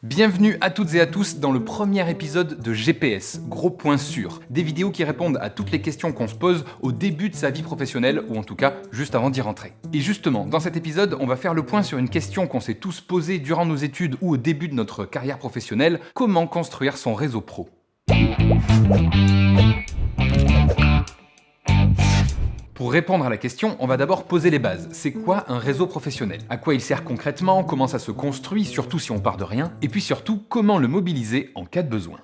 Bienvenue à toutes et à tous dans le premier épisode de GPS, Gros Point Sûr, des vidéos qui répondent à toutes les questions qu'on se pose au début de sa vie professionnelle, ou en tout cas juste avant d'y rentrer. Et justement, dans cet épisode, on va faire le point sur une question qu'on s'est tous posée durant nos études ou au début de notre carrière professionnelle, comment construire son réseau pro. Pour répondre à la question, on va d'abord poser les bases. C'est quoi un réseau professionnel? À quoi il sert concrètement? Comment ça se construit, surtout si on part de rien? Et puis surtout, comment le mobiliser en cas de besoin?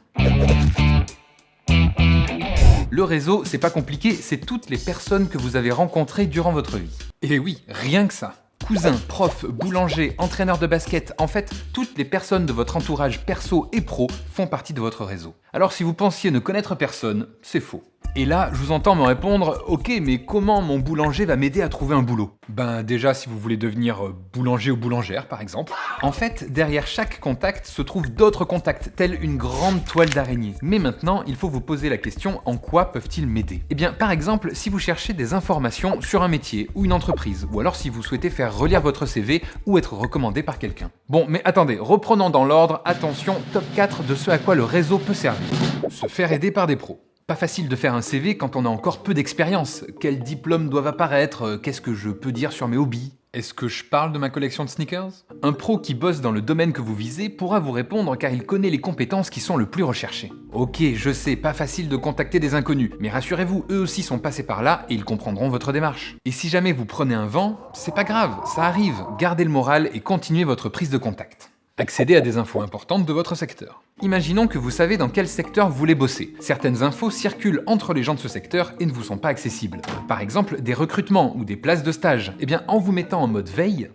Le réseau, c'est pas compliqué, c'est toutes les personnes que vous avez rencontrées durant votre vie. Et oui, rien que ça. Cousins, profs, boulangers, entraîneurs de basket, en fait, toutes les personnes de votre entourage perso et pro font partie de votre réseau. Alors si vous pensiez ne connaître personne, c'est faux. Et là, je vous entends me répondre « Ok, mais comment mon boulanger va m'aider à trouver un boulot ?» Ben déjà, si vous voulez devenir boulanger ou boulangère, par exemple. En fait, derrière chaque contact se trouvent d'autres contacts, telle une grande toile d'araignée. Mais maintenant, il faut vous poser la question « En quoi peuvent-ils m'aider ?» Eh bien, par exemple, si vous cherchez des informations sur un métier ou une entreprise, ou alors si vous souhaitez faire relire votre CV ou être recommandé par quelqu'un. Bon, mais attendez, reprenons dans l'ordre, attention, top 4 de ce à quoi le réseau peut servir. Se faire aider par des pros. Pas facile de faire un CV quand on a encore peu d'expérience. Quels diplômes doivent apparaître? Qu'est-ce que je peux dire sur mes hobbies? Est-ce que je parle de ma collection de sneakers? Un pro qui bosse dans le domaine que vous visez pourra vous répondre car il connaît les compétences qui sont le plus recherchées. Ok, je sais, pas facile de contacter des inconnus, mais rassurez-vous, eux aussi sont passés par là et ils comprendront votre démarche. Et si jamais vous prenez un vent, c'est pas grave, ça arrive, gardez le moral et continuez votre prise de contact. Accédez à des infos importantes de votre secteur. Imaginons que vous savez dans quel secteur vous voulez bosser. Certaines infos circulent entre les gens de ce secteur et ne vous sont pas accessibles. Par exemple, des recrutements ou des places de stage. Eh bien, en vous mettant en mode veille,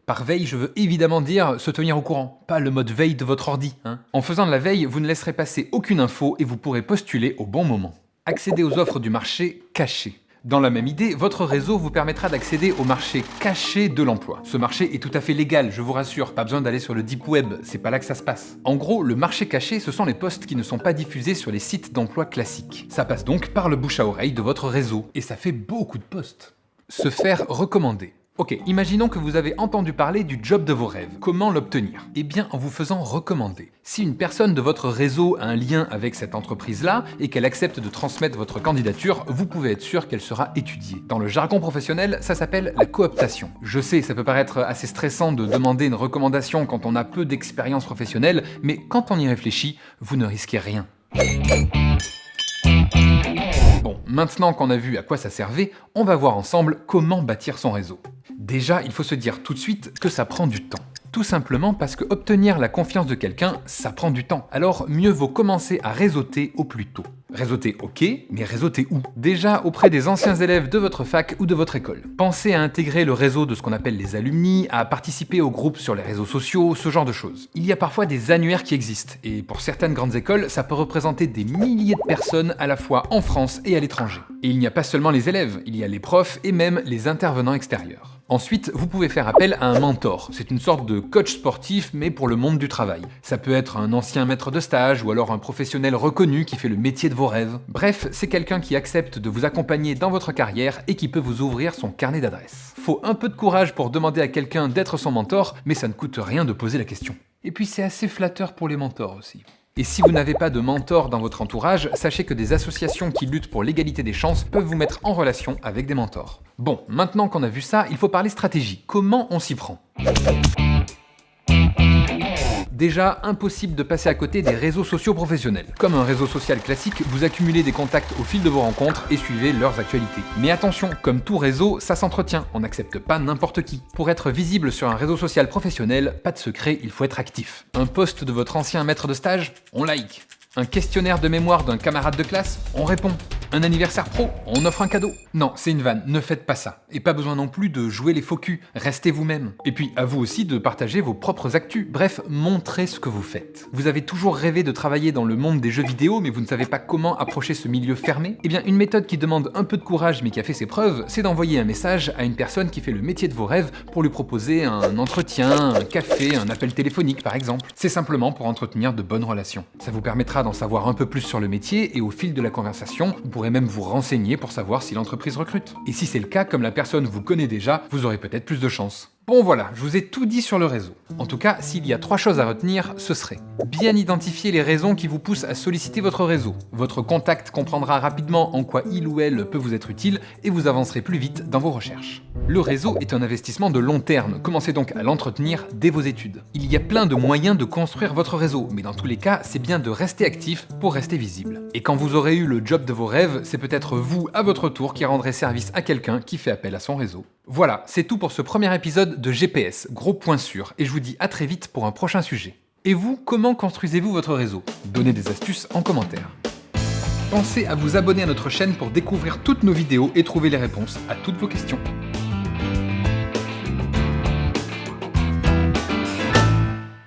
par veille, je veux évidemment dire se tenir au courant, pas le mode veille de votre ordi. En faisant de la veille, vous ne laisserez passer aucune info et vous pourrez postuler au bon moment. Accédez aux offres du marché caché. Dans la même idée, votre réseau vous permettra d'accéder au marché caché de l'emploi. Ce marché est tout à fait légal, je vous rassure, pas besoin d'aller sur le deep web, c'est pas là que ça se passe. En gros, le marché caché, ce sont les postes qui ne sont pas diffusés sur les sites d'emploi classiques. Ça passe donc par le bouche à oreille de votre réseau, et ça fait beaucoup de postes. Se faire recommander. Ok, imaginons que vous avez entendu parler du job de vos rêves. Comment l'obtenir? Eh bien, en vous faisant recommander. Si une personne de votre réseau a un lien avec cette entreprise-là et qu'elle accepte de transmettre votre candidature, vous pouvez être sûr qu'elle sera étudiée. Dans le jargon professionnel, ça s'appelle la cooptation. Je sais, ça peut paraître assez stressant de demander une recommandation quand on a peu d'expérience professionnelle, mais quand on y réfléchit, vous ne risquez rien. Bon, maintenant qu'on a vu à quoi ça servait, on va voir ensemble comment bâtir son réseau. Déjà, il faut se dire tout de suite que ça prend du temps. Tout simplement parce que obtenir la confiance de quelqu'un, ça prend du temps. Alors, mieux vaut commencer à réseauter au plus tôt. Réseauter, ok, mais réseauter où? Déjà auprès des anciens élèves de votre fac ou de votre école. Pensez à intégrer le réseau de ce qu'on appelle les alumni, à participer aux groupes sur les réseaux sociaux, ce genre de choses. Il y a parfois des annuaires qui existent, et pour certaines grandes écoles, ça peut représenter des milliers de personnes à la fois en France et à l'étranger. Et il n'y a pas seulement les élèves, il y a les profs et même les intervenants extérieurs. Ensuite, vous pouvez faire appel à un mentor. C'est une sorte de coach sportif, mais pour le monde du travail. Ça peut être un ancien maître de stage ou alors un professionnel reconnu qui fait le métier de vos rêves. Bref, c'est quelqu'un qui accepte de vous accompagner dans votre carrière et qui peut vous ouvrir son carnet d'adresses. Faut un peu de courage pour demander à quelqu'un d'être son mentor, mais ça ne coûte rien de poser la question. Et puis c'est assez flatteur pour les mentors aussi. Et si vous n'avez pas de mentor dans votre entourage, sachez que des associations qui luttent pour l'égalité des chances peuvent vous mettre en relation avec des mentors. Bon, maintenant qu'on a vu ça, il faut parler stratégie. Comment on s'y prend ? Déjà, impossible de passer à côté des réseaux sociaux professionnels. Comme un réseau social classique, vous accumulez des contacts au fil de vos rencontres et suivez leurs actualités. Mais attention, comme tout réseau, ça s'entretient, on n'accepte pas n'importe qui. Pour être visible sur un réseau social professionnel, pas de secret, il faut être actif. Un post de votre ancien maître de stage, on like. Un questionnaire de mémoire d'un camarade de classe, on répond. Un anniversaire pro, on offre un cadeau. Non, c'est une vanne, ne faites pas ça. Et pas besoin non plus de jouer les faux culs, restez vous-même. Et puis, à vous aussi de partager vos propres actus. Bref, montrez ce que vous faites. Vous avez toujours rêvé de travailler dans le monde des jeux vidéo, mais vous ne savez pas comment approcher ce milieu fermé? Eh bien, une méthode qui demande un peu de courage, mais qui a fait ses preuves, c'est d'envoyer un message à une personne qui fait le métier de vos rêves pour lui proposer un entretien, un café, un appel téléphonique par exemple. C'est simplement pour entretenir de bonnes relations. Ça vous permettra d'en savoir un peu plus sur le métier et au fil de la conversation, vous pourrez même vous renseigner pour savoir si l'entreprise recrute. Et si c'est le cas, comme la personne vous connaît déjà, vous aurez peut-être plus de chance. Bon voilà, je vous ai tout dit sur le réseau. En tout cas, s'il y a 3 choses à retenir, ce serait bien identifier les raisons qui vous poussent à solliciter votre réseau. Votre contact comprendra rapidement en quoi il ou elle peut vous être utile et vous avancerez plus vite dans vos recherches. Le réseau est un investissement de long terme, commencez donc à l'entretenir dès vos études. Il y a plein de moyens de construire votre réseau, mais dans tous les cas, c'est bien de rester actif pour rester visible. Et quand vous aurez eu le job de vos rêves, c'est peut-être vous, à votre tour, qui rendrez service à quelqu'un qui fait appel à son réseau. Voilà, c'est tout pour ce premier épisode de GPS, gros point sûr, et je vous dis à très vite pour un prochain sujet. Et vous, comment construisez-vous votre réseau? Donnez des astuces en commentaire. Pensez à vous abonner à notre chaîne pour découvrir toutes nos vidéos et trouver les réponses à toutes vos questions.